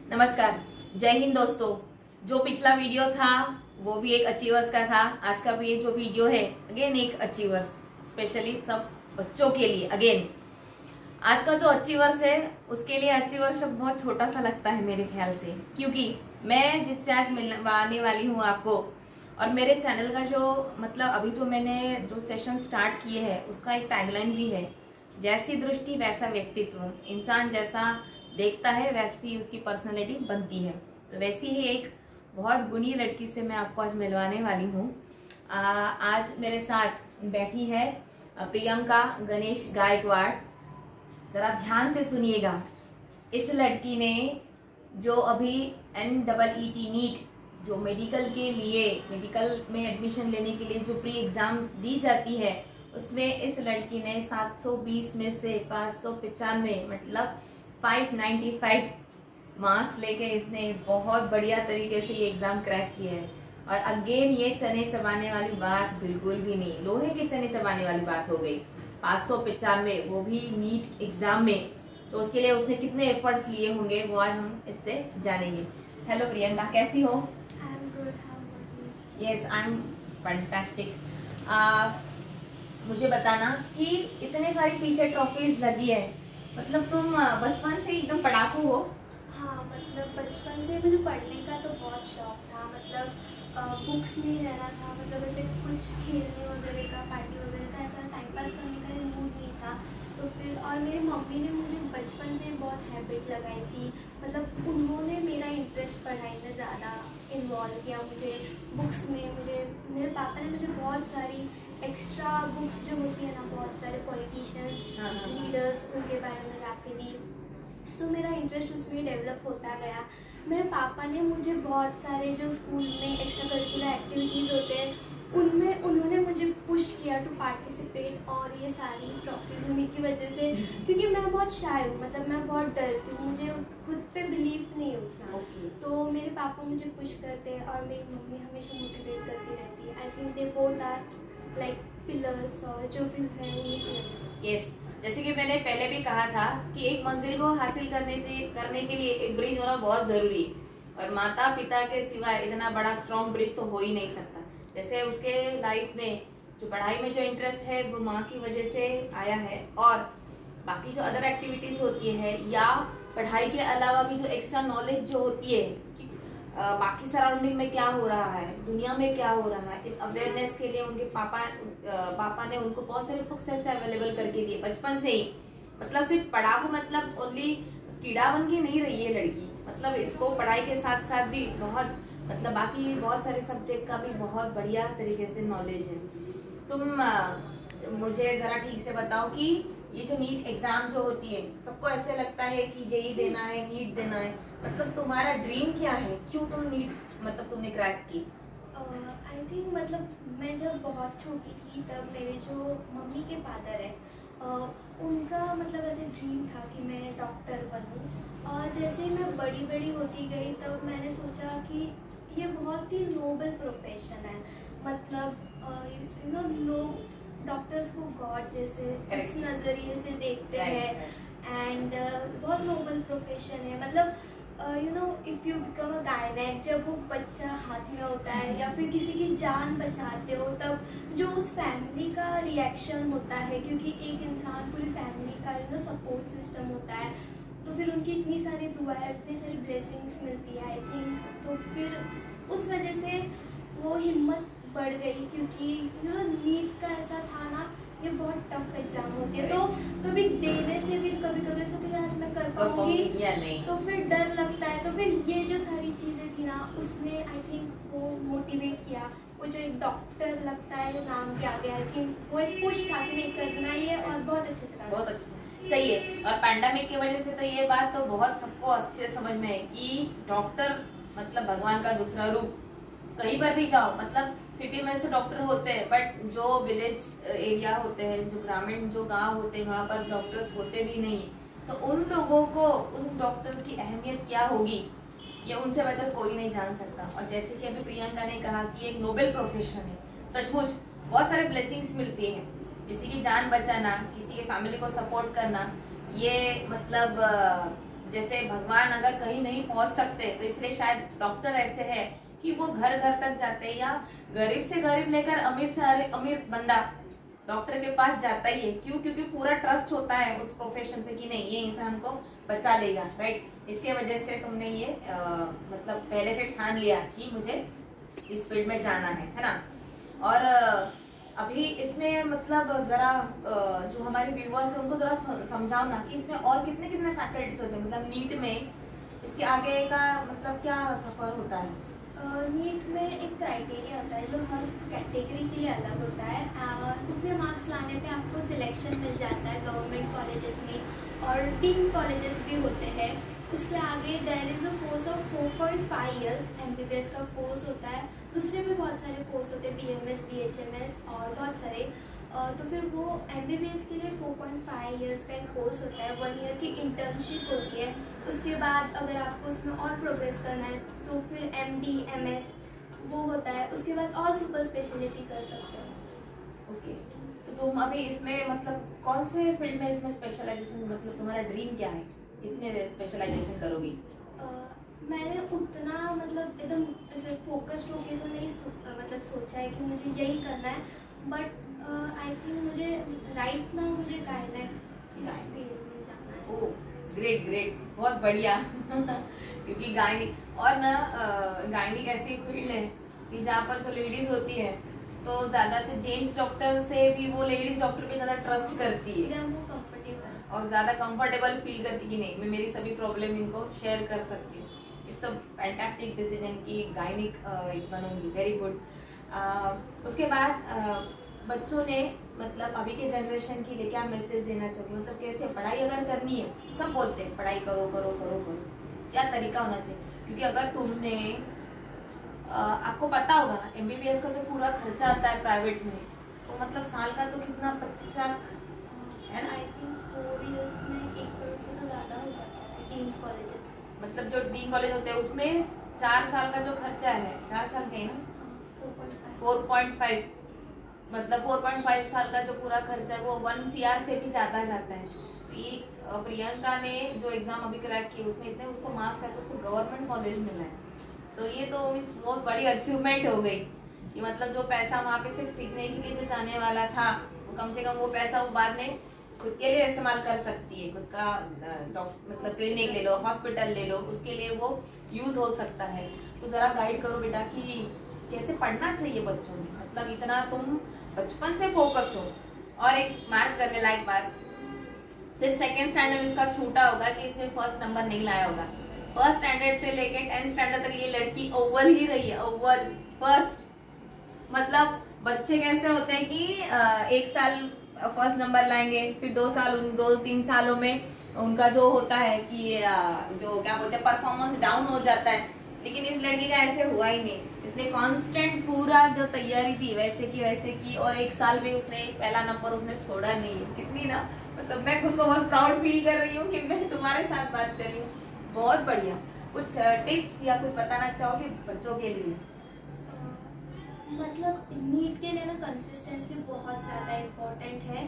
नमस्कार, जय हिंद दोस्तों। जो पिछला वीडियो था वो भी एक अचीवर्स का था। आज का भी जो वीडियो है अगेन एक अचीवर्स, स्पेशली सब बच्चों के लिए। अगेन आज का जो अचीवर्स है उसके लिए अचीवर्स शब्द बहुत छोटा सा लगता है मेरे ख्याल से, क्योंकि मैं जिससे आज मिलने वाली हूँ आपको, और मेरे चैनल का जो अभी जो मैंने जो सेशन स्टार्ट किए हैं उसका एक टैगलाइन भी है, जैसी दृष्टि वैसा व्यक्तित्व। इंसान जैसा देखता है वैसी उसकी पर्सनालिटी बनती है। तो वैसी ही एक बहुत गुणी लड़की से मैं आपको आज मिलवाने वाली हूँ। आज मेरे साथ बैठी है प्रियंका गणेश गायकवाड़। जरा ध्यान से सुनिएगा। इस लड़की ने जो अभी NEET नीट जो मेडिकल के लिए, मेडिकल में एडमिशन लेने के लिए जो प्री एग्जाम दी जाती है, उसमें इस लड़की ने 720 में से 595 मतलब 595 मार्क्स लेके इसने बहुत बढ़िया तरीके से ये एग्जाम क्रैक किया है। और अगेन ये चने चबाने वाली बात बिल्कुल भी नहीं, लोहे के चने चबाने वाली बात हो गई। 595 वो भी नीट एग्जाम में, तो उसके लिए उसने कितने एफर्ट्स लिए होंगे वो आज हम इससे जानेंगे। हेलो प्रियंका, कैसी हो? I am good, how about you? Yes, I am fantastic. मुझे बताना कि इतने सारी पीछे ट्रॉफीज लगी है, मतलब तुम बचपन से एकदम पढ़ाकू हो? हाँ, मतलब बचपन से मुझे पढ़ने का तो बहुत शौक था। बुक्स में ही रहना था, मतलब ऐसे कुछ खेलने वगैरह का, पार्टी वगैरह का ऐसा टाइम पास करने का मूड नहीं था। तो फिर और मेरी मम्मी ने मुझे बचपन से बहुत हैबिट लगाई थी, मतलब उन्होंने मेरा इंटरेस्ट पढ़ाई में ज़्यादा इन्वॉल्व किया। मुझे बुक्स में, मेरे पापा ने मुझे बहुत सारी एक्स्ट्रा बुक्स जो होती है ना, बहुत सारे पॉलिटिशियंस, लीडर्स, उनके बारे में ला के दी। सो मेरा इंटरेस्ट उसमें डेवलप होता गया। मेरे पापा ने मुझे बहुत सारे जो स्कूल में एक्स्ट्रा करिकुलर एक्टिविटीज़ होते हैं उनमें उन्होंने मुझे पुश किया टू पार्टिसिपेट, और ये सारी ट्रॉफीज उन्हीं की वजह से। क्योंकि मैं बहुत शाय हूँ, मतलब मैं बहुत डरती हूँ, मुझे खुद पे बिलीव नहीं होता। तो मेरे पापा मुझे पुश करते हैं और मेरी मम्मी हमेशा मोटिवेट करती रहती है। I think they both are like pillars, और जो भी है उन्हीं की वजह से। यस, जैसे कि मैंने पहले भी कहा था कि एक मंजिल को हासिल करने के लिए एक ब्रिज होना बहुत जरूरी है, और माता पिता के सिवाय इतना बड़ा स्ट्रॉन्ग ब्रिज तो हो ही नहीं सकता। जैसे उसके लाइफ में जो पढ़ाई में जो इंटरेस्ट है वो माँ की वजह से आया है, और बाकी जो अदर एक्टिविटीज होती है या पढ़ाई के अलावा भी जो एक्स्ट्रा नॉलेज जो होती है कि बाकी सराउंडिंग में क्या हो रहा है, दुनिया में क्या हो रहा है, इस अवेयरनेस के लिए उनके पापा ने उनको बहुत सारे बुक्स ऐसे अवेलेबल करके दिए बचपन से ही। मतलब सिर्फ पढ़ाकू मतलब ओनली कीड़ा बन के नहीं रही है लड़की, मतलब इसको पढ़ाई के साथ साथ भी बहुत बाकी बहुत सारे सब्जेक्ट का भी बहुत बढ़िया तरीके से नॉलेज है। तुम मुझे जरा ठीक से बताओ कि ये जो नीट एग्जाम जो होती है, सबको ऐसे लगता है कि जेई देना है, नीट देना है, मतलब तुम्हारा ड्रीम क्या है? क्यों तुम नीट तुमने क्रैक की? आई थिंक मैं जब बहुत छोटी थी तब मेरे जो मम्मी के फादर है उनका ऐसे ड्रीम था कि मैं डॉक्टर बनूं। और जैसे मैं बड़ी होती गई तब मैंने सोचा कि ये बहुत ही नोबल प्रोफेशन है। लोग डॉक्टर्स को गॉड जैसे इस नज़रिए से देखते हैं, एंड बहुत नोबल प्रोफेशन है। If you become a gynaec, जब वो बच्चा हाथ में होता है या फिर किसी की जान बचाते हो, तब जो उस फैमिली का रिएक्शन होता है, क्योंकि एक इंसान पूरी फैमिली का सपोर्ट सिस्टम होता है, तो फिर उनकी इतनी सारी दुआएं, इतनी सारी ब्लेसिंग्स मिलती है आई थिंक। तो फिर उस वजह से वो हिम्मत बढ़ गई, क्योंकि नीट का ऐसा था ना, ये बहुत टफ एग्जाम होती है, तो कभी देने से भी कभी ऐसा कि यार मैं कर पाऊंगी या नहीं, तो फिर डर लगता है। तो फिर ये जो सारी चीज़ें थी ना, उसने आई थिंक वो मोटिवेट किया। वो जो एक डॉक्टर लगता है नाम के आगे, आई थिंक वो एक पुश था कि नहीं करना ही है, और बहुत अच्छे से बहुत अच्छे से सही है। और पैंडेमिक की वजह से तो ये बात तो बहुत सबको अच्छे से समझ में है कि डॉक्टर भगवान का दूसरा रूप। कहीं पर भी जाओ, सिटी में तो डॉक्टर होते हैं, बट जो विलेज एरिया होते हैं, जो ग्रामीण जो गांव होते हैं, वहाँ पर डॉक्टर्स होते भी नहीं, तो उन लोगों को उस डॉक्टर की अहमियत क्या होगी ये उनसे बेहतर कोई नहीं जान सकता। और जैसे कि अभी प्रियंका ने कहा कि एक नोबल प्रोफेशन है, सचमुच बहुत सारे ब्लेसिंग्स मिलती हैं। किसी की जान बचाना, किसी के फैमिली को सपोर्ट करना, ये जैसे भगवान अगर कहीं नहीं पहुंच सकते तो इसलिए शायद डॉक्टर ऐसे है कि वो घर घर तक जाते हैं, या गरीब से गरीब लेकर अमीर से अमीर बंदा डॉक्टर के पास जाता ही है। क्यों? क्योंकि पूरा ट्रस्ट होता है उस प्रोफेशन पे कि नहीं ये इंसान को बचा लेगा, राइट। इसके वजह से तुमने ये मतलब पहले से ठान लिया कि मुझे इस फील्ड में जाना है ना। और अभी इसमें मतलब जरा जो हमारे व्यूअर्स हैं उनको जरा समझाओ ना कि इसमें और कितने कितने फैकल्टीज होते हैं, मतलब नीट में इसके आगे का मतलब क्या सफर होता है? नीट में एक क्राइटेरिया होता है जो हर कैटेगरी के लिए अलग होता है। उतने मार्क्स लाने पे आपको सिलेक्शन मिल जाता है गवर्नमेंट कॉलेजेस में, और डीम्ड कॉलेजेस भी होते हैं। उसके आगे there is a course of 4.5 years MBBS का कोर्स होता है। दूसरे भी बहुत सारे कोर्स होते हैं, BMS, BHMS और बहुत सारे। तो फिर वो MBBS के लिए 4.5 इयर्स का एक कोर्स होता है। 1 ईयर की इंटर्नशिप होती है। उसके बाद अगर आपको उसमें और प्रोग्रेस करना है तो फिर MD, MS वो होता है। उसके बाद और सुपर स्पेशलिटी कर सकते हो। ओके, तो तुम अभी इसमें मतलब कौन से फील्ड में इसमें स्पेशलाइजेशन, मतलब तुम्हारा ड्रीम क्या है, इसमें स्पेशलाइजेशन करोगी? मैंने उतना मतलब एकदम ऐसे फोकस्ड होके तो नहीं मतलब सोचा है कि मुझे यही करना है, बट आई थिंक मुझे राइट नाउ मुझे गायनेक इस फील्ड में जाना है। ओह ग्रेट ग्रेट, बहुत बढ़िया। क्योंकि गायनिक और ना गायनिक ऐसी फील्ड है कि जहाँ पर जो लेडीज होती है तो ज्यादा से जेंट्स डॉक्टर से भी वो लेडीज डॉक्टर पे ज्यादा ट्रस्ट करती है और ज्यादा कंफर्टेबल फील करती कि नहीं मैं मेरी सभी प्रॉब्लम इनको शेयर कर सकती हूँ। इट्स अ फैंटास्टिक डिसीजन की गायनिक बनूंगी, वेरी गुड। उसके बाद बच्चों ने मतलब अभी के जनरेशन के लिए क्या मैसेज देना चाहिए, मतलब कैसे पढ़ाई अगर करनी है, सब बोलते हैं पढ़ाई करो करो करो करो, क्या तरीका होना चाहिए? क्योंकि अगर तुमने आपको पता होगा MBBS का जो पूरा खर्चा आता है प्राइवेट में, तो मतलब साल का तो कितना 25 लाख है ना। आई थिंक 4 इयर्स में 1 करोड़ से तो ज़्यादा हो जाता है डीम्ड कॉलेजेस। मतलब जो डीम्ड कॉलेज होते हैं उसमें 4 साल का जो खर्चा है, 4 साल का है ना, 4.5 मतलब 4.5 साल का जो पूरा खर्चा है वो 1 CR से भी ज्यादा जाता है। तो ये प्रियंका ने जो एग्जाम अभी क्रैक की उसमें इतने उसको मार्क्स है तो उसको गवर्नमेंट कॉलेज मिला है, तो ये तो बहुत बड़ी अचीवमेंट हो गई कि मतलब जो पैसा वहाँ पे सिर्फ सीखने के लिए जो जाने वाला था वो कम से कम वो पैसा वो बाद में खुद के लिए इस्तेमाल कर सकती है, खुद का मतलब क्लिनिक ले लो, हॉस्पिटल ले लो, उसके लिए वो यूज हो सकता है। तो जरा गाइड करो बेटा कि कैसे पढ़ना चाहिए बच्चों में, मतलब इतना तुम बचपन से फोकस्ड हो। और एक मार्क करने लायक बात, सिर्फ 2nd स्टैंडर्ड इसका छूटा होगा कि इसने 1st नंबर नहीं लाया होगा। 1st स्टैंडर्ड से लेके 10th स्टैंडर्ड तक ये लड़की अव्वल ही रही है, अव्वल फर्स्ट। मतलब बच्चे कैसे होते हैं कि 1 साल 1st नंबर लाएंगे, फिर 2-3 सालों में उनका जो होता है कि जो क्या बोलते हैं परफॉर्मेंस डाउन हो जाता है। लेकिन इस लड़की का ऐसे हुआ ही नहीं, इसने कांस्टेंट पूरा जो तैयारी थी वैसे की और 1 साल में उसने पहला नंबर उसने छोड़ा नहीं। कितनी ना मतलब मैं खुद को बहुत प्राउड फील कर रही हूँ कि मैं तुम्हारे साथ बात कर रही हूँ, बहुत बढ़िया। कुछ टिप्स या कुछ बताना चाहोगे बच्चों के लिए? मतलब नीट के लिए ना कंसिस्टेंसी बहुत ज़्यादा इम्पोर्टेंट है।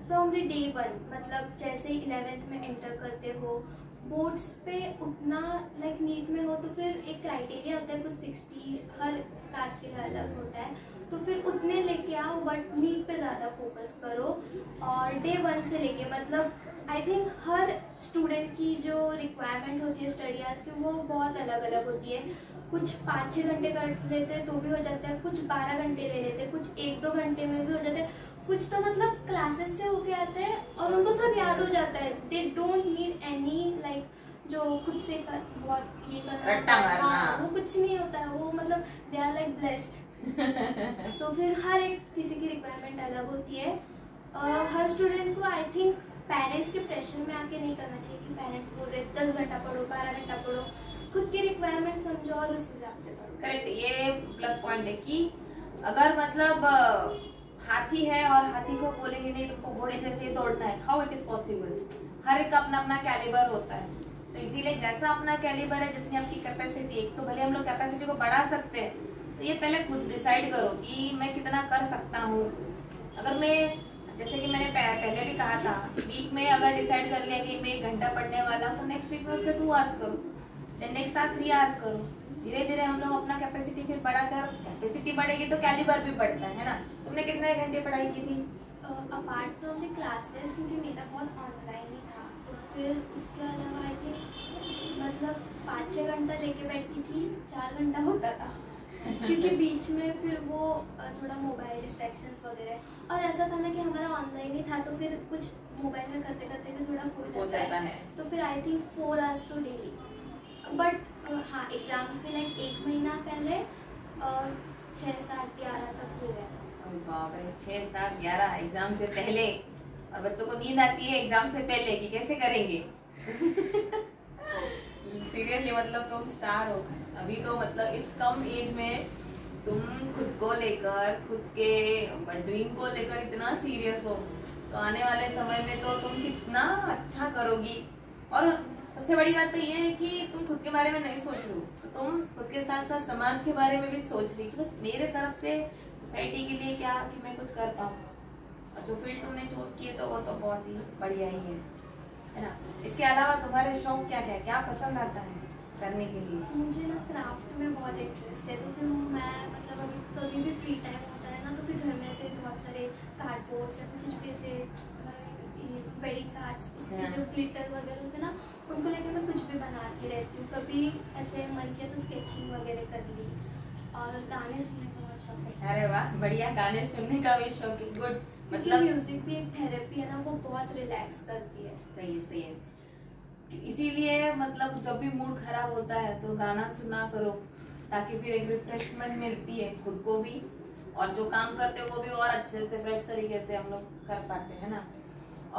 फ्रॉम द डे 1 मतलब जैसे 11th में एंटर करते हो बोर्ड्स पे उतना लाइक नीट में हो तो फिर एक क्राइटेरिया होता है कुछ 60 हर कास्ट के लिए अलग होता है, तो फिर उतने लेके आओ, बट नीट पे ज़्यादा फोकस करो। और डे 1 से लेके मतलब आई थिंक हर स्टूडेंट की जो रिक्वायरमेंट होती है स्टडी आवर्स की वो बहुत अलग अलग होती है। कुछ 5-6 घंटे कर लेते हैं तो भी हो जाता है, कुछ 12 घंटे ले लेते हैं, कुछ 1-2 घंटे में भी हो जाता है, कुछ तो मतलब क्लासेस से होके आते हैं और उनको सब याद हो जाता है। They don't need any like जो खुद से बहुत ये करना, हाँ वो कुछ नहीं होता है, वो मतलब दे आर लाइक ब्लेस्ड। तो फिर हर एक किसी की रिक्वायरमेंट अलग होती है। हर स्टूडेंट को आई थिंक पेरेंट्स के प्रेशर में आके नहीं करना चाहिए कि पेरेंट्स बोल रहे 10 घंटा पढ़ो 12 घंटा पढ़ो, खुद की रिक्वायरमेंट समझो और उस हिसाब से करो। करेक्ट, ये प्लस पॉइंट है कि अगर मतलब हाथी है और हाथी को बोलेंगे नहीं तुमको घोड़े जैसे दौड़ना है, हाउ इट इज पॉसिबल। हर एक का अपना अपना कैलिबर होता है, तो इसीलिए जैसा अपना कैलिबर है जितनी आपकी कैपेसिटी, एक तो भले हम लोग कैपेसिटी को बढ़ा सकते हैं, तो ये पहले खुद डिसाइड करो कि मैं कितना कर सकता हूँ। अगर मैं जैसे कि मैंने पहले भी कहा था, वीक में अगर डिसाइड कर लिया कि मैं 1 घंटा पढ़ने वाला हूँ तो नेक्स्ट वीक में उसका 2 आवर्स करो, देन नेक्स्ट आवर 3 आवर्स करो। धीरे धीरे हम लोग अपना कैपेसिटी फिर बढ़ाकर, कैपेसिटी बढ़ेगी तो कैलिबर भी बढ़ता है ना। तुमने कितने घंटे पढ़ाई की थी? अपार्ट फ्रॉम द क्लासेस, क्योंकि मेरा बहुत ऑनलाइन ही था, तो फिर उसके अलावा आई थिंक मतलब 5-6 घंटा लेके बैठती थी, 4 घंटा होता था क्योंकि बीच में फिर वो थोड़ा मोबाइल डिस्ट्रैक्शंस वगैरह, और ऐसा था ना कि हमारा ऑनलाइन ही था तो फिर कुछ मोबाइल में करते करते भी थोड़ा हो जाता है। तो फिर I think 4 hours to daily. But हाँ, एग्जाम से लाइक 1 महीना पहले 6-7-11 तक हो गया था। बाप रे, 6-7-11 एग्जाम से पहले। और बच्चों को नींद आती है एग्जाम से पहले कि कैसे करेंगे। सीरियसली मतलब तुम स्टार हो अभी तो, मतलब इस कम एज में तुम खुद को लेकर, खुद के ड्रीम को लेकर इतना सीरियस हो, तो आने वाले समय में तो तुम कितना अच्छा करोगी। और सबसे बड़ी बात तो ये है कि तुम खुद के बारे में नहीं सोच रही हो, तो तुम खुद के साथ साथ समाज के बारे में भी सोच रही, बस मेरे तरफ से सोसाइटी के लिए क्या कि मैं कुछ कर पाऊँ। और जो फील्ड तुमने चूज की है तो वो तो बहुत ही बढ़िया ही है ना। इसके अलावा तुम्हारे शौक क्या क्या, क्या पसंद आता है करने के लिए? मुझे ना क्राफ्ट में बहुत इंटरेस्ट है, तो फिर मैं मतलब अभी कभी भी फ्री टाइम होता है ना, तो फिर घर में ऐसे बहुत सारे कार्डबोर्ड्स या कुछ भी ऐसे वेडिंग कार्ड्स, उसके जो ग्लिटर वगैरह होते हैं ना, उनको लेकर मैं कुछ भी बनाती रहती हूँ। कभी ऐसे मन किया तो स्केचिंग वगैरह कर ली, और गाने सुनने का बहुत शौक है। अरे वाह, बढ़िया, गाने सुनने का भी शौक है। गुड, मतलब म्यूजिक भी एक थेरेपी है ना, वो बहुत रिलैक्स करती है। सही है, सही है। इसीलिए मतलब जब भी मूड खराब होता है तो गाना सुना करो, ताकि फिर एक रिफ्रेशमेंट मिलती है खुद को भी, और जो काम करते हैं वो भी और अच्छे से फ्रेश तरीके से हम लोग कर पाते हैं ना।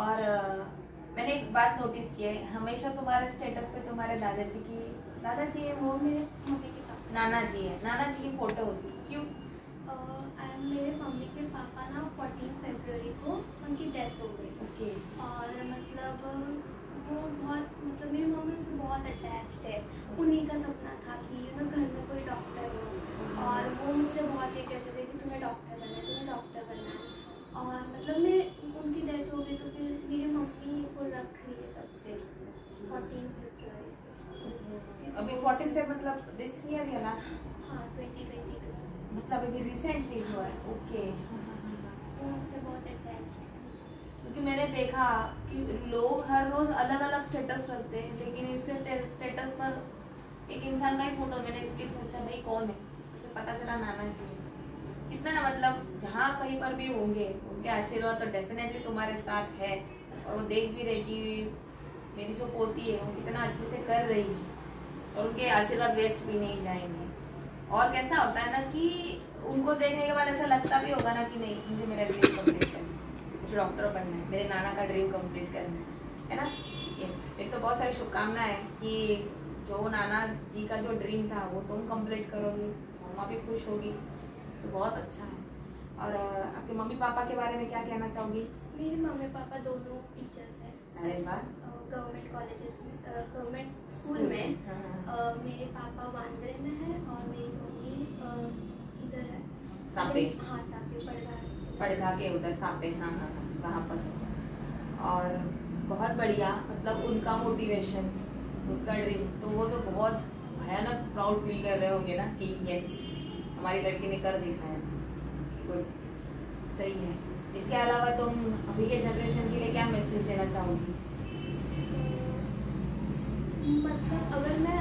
और मैंने एक बात नोटिस की है, हमेशा तुम्हारे स्टेटस पे तुम्हारे दादाजी है वो मेरे मम्मी के पापा, नाना जी है, नाना जी की फोटो होती है, क्यों? मेरे मम्मी के पापा ना 14 फरवरी को उनकी डेथ हो गई। ओके। और मतलब वो बहुत, मतलब मेरी मम्मी से बहुत अटैच्ड है। उन्हीं का सपना था कि घर में कोई डॉक्टर हो, और वो मुझसे बहुत ये कहते थे कि तुम्हें डॉक्टर बनना है, तुम्हें डॉक्टर बनना है। और मतलब मेरे उनकी डेथ हो गई तो फिर मेरी मम्मी को रख रही है तब से 14 फरवरी से। अभी 14 से मतलब दिस ईयर या लास्ट? हाँ, 2022, मतलब अभी रिसेंटली हुआ है। ओके। उनसे बहुत अटैच्ड। क्योंकि मैंने देखा कि लोग हर रोज अलग अलग स्टेटस रखते हैं, लेकिन इसके स्टेटस पर एक इंसान का ही फोटो, मैंने इसलिए पूछा भाई कौन है, तो पता चला नाना जी। कितना ना, मतलब जहाँ कहीं पर भी होंगे उनके आशीर्वाद तो डेफिनेटली तुम्हारे साथ है, और वो देख भी रही कि मेरी जो पोती है वो कितना अच्छे से कर रही है, और उनके आशीर्वाद वेस्ट भी नहीं जाएंगे। और कैसा होता है ना कि उनको देखने के बाद ऐसा लगता भी होगा ना कि नहीं, मुझे मेरा ड्रीम कंप्लीट करना है, मुझे डॉक्टर बनना है, मेरे नाना का ड्रीम कंप्लीट करना है ना। यस, एक तो बहुत सारी शुभकामनाएं कि जो नाना जी का जो ड्रीम था वो तुम कंप्लीट करोगी, मम्मा भी खुश होगी, तो बहुत अच्छा है। और आपके मम्मी पापा के बारे में क्या कहना चाहोगी? मेरे मम्मी पापा दोनों टीचर्स हैं। अरे वाह। गवर्नमेंट कॉलेजेस में, गवर्नमेंट स्कूल में। मेरे पापा बांद्रे में है और मेरी मम्मी इधर है, सापे। हाँ, सापे, पड़घा के उधर सापे, हाँ हाँ हाँ, वहाँ पर। और बहुत बढ़िया, मतलब उनका मोटिवेशन, उनका ड्रीम, तो वो तो बहुत भयानक प्राउड फील कर रहे होंगे ना कि यस हमारी लड़की ने कर दिखाया। गुड, सही है। इसके अलावा तुम अभी के जनरेशन के लिए क्या मैसेज देना चाहोगी? मतलब अगर मैं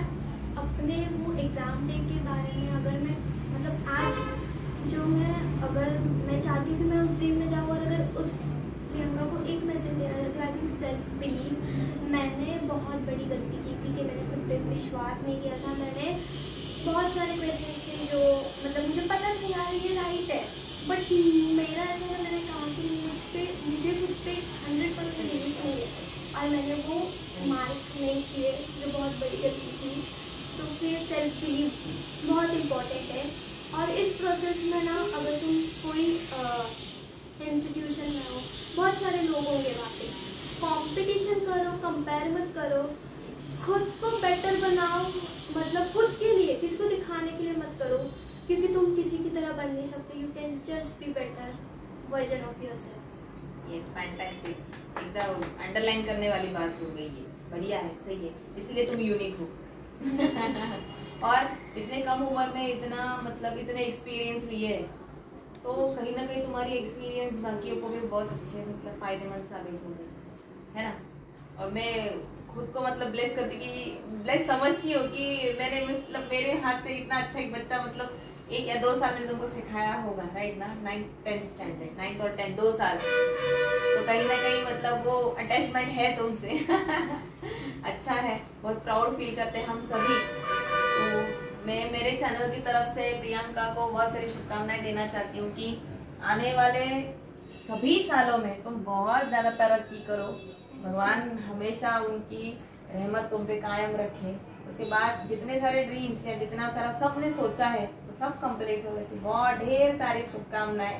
अपने वो एग्ज़ाम डे के बारे में, अगर मैं मतलब आज जो अगर मैं चाहती हूँ कि मैं उस दिन में जाऊँ, और अगर उस प्रियंका को एक मैसेज देना चाहती हूँ, आई थिंक सेल्फ बिलीव। मैंने बहुत बड़ी गलती की थी कि मैंने खुद पे विश्वास नहीं किया था। मैंने बहुत सारे क्वेश्चन थे जो मतलब मुझे पता नहीं यार ये राइट है, बट मेरा ऐसा है, मैंने कहा कि मुझे खुद पे 100% बिलीव नहीं है, और मैंने वो मार्क नहीं किए, जो बहुत बड़ी गलती थी। तो फिर सेल्फ बिलीव बहुत इम्पोर्टेंट है। और इस प्रोसेस में ना, अगर तुम कोई इंस्टीट्यूशन में हो, बहुत सारे लोग होंगे वहाँ पे, कंपटीशन करो, कंपेयर मत करो, खुद को बेटर बनाओ, मतलब खुद के लिए, किसी को दिखाने के लिए मत करो, क्योंकि तुम किसी की तरह बन नहीं सकते। You can just be better version of yourself. Yes, fantastic, एकदम अंडरलाइन करने वाली बात हो गई है। बढ़िया है, सही है, इसलिए तुम यूनिक हो। और इतने कम उम्र में इतना मतलब इतने एक्सपीरियंस लिए, तो कहीं ना कहीं तुम्हारी एक्सपीरियंस बाकियों को भी बहुत अच्छे मतलब फायदेमंद साबित हो गई है ना। और मैं खुद को मतलब ब्लेस समझती हूँ कि मैंने मतलब मेरे हाथ से इतना अच्छा एक बच्चा मतलब 1 या 2 साल मैंने तुमको सिखाया होगा, राइट ना। 9th स्टैंडर्ड, 9th और 10th 2 साल, तो कहीं ना कहीं मतलब वो अटैचमेंट है तुमसे। अच्छा है, बहुत प्राउड फील करते हैं हम सभी। तो मैं मेरे चैनल की तरफ से प्रियंका को बहुत सारी शुभकामनाएं देना चाहती हूँ कि आने वाले सभी सालों में तुम बहुत ज्यादा तरक्की करो, भगवान हमेशा उनकी रहमत तुम पे कायम रखे। उसके बाद जितने सारे ड्रीम्स या जितना सारा सपने सोचा है तो सब कंप्लीट हो। ऐसी बहुत ढेर सारी शुभकामनाएं।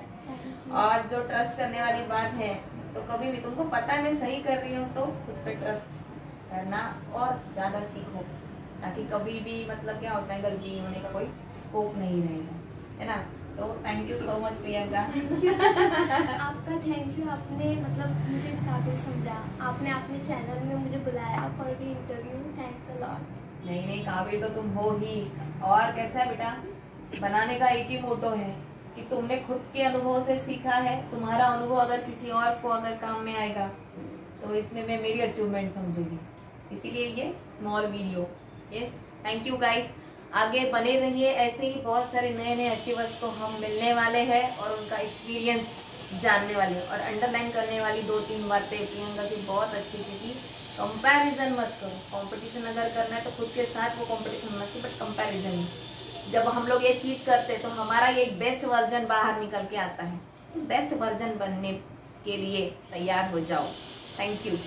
और जो ट्रस्ट करने वाली बात है, तो कभी भी तुमको पता है मैं सही कर रही हूँ तो खुद पे ट्रस्ट करना और ज्यादा सीखो, ताकि कभी भी मतलब क्या होता है गलती होने का कोई स्कोप नहीं रहेगा, है ना। तो thank you so much Priyanka. आपका थैंक यू, आपने मतलब मुझे इस काबिल समझा, आपने अपने चैनल में मुझे बुलाया for the interview, thanks a lot. नहीं काबिल तो तुम हो ही। और कैसा है बेटा, बनाने का एक ही मोटो है कि तुमने खुद के अनुभव से सीखा है। तुम्हारा अनुभव अगर किसी और को अगर काम में आएगा तो इसमें मैं मेरी अचीवमेंट समझूंगी, इसीलिए ये small video. Yes, thank you guys, आगे बने रहिए ऐसे ही। बहुत सारे नए नए अचीवर्स को हम मिलने वाले हैं और उनका एक्सपीरियंस जानने वाले हैं। और अंडरलाइन करने वाली 2-3 बातें प्रियंका की बहुत अच्छी थी कि कंपैरिजन मत करो। कंपटीशन अगर करना है तो खुद के साथ वो कंपटीशन मत करो, बट कंपैरिजन। जब हम लोग ये चीज करते हैं तो हमारा ये बेस्ट वर्जन बाहर निकल के आता है। तो बेस्ट वर्जन बनने के लिए तैयार हो जाओ। Thank you.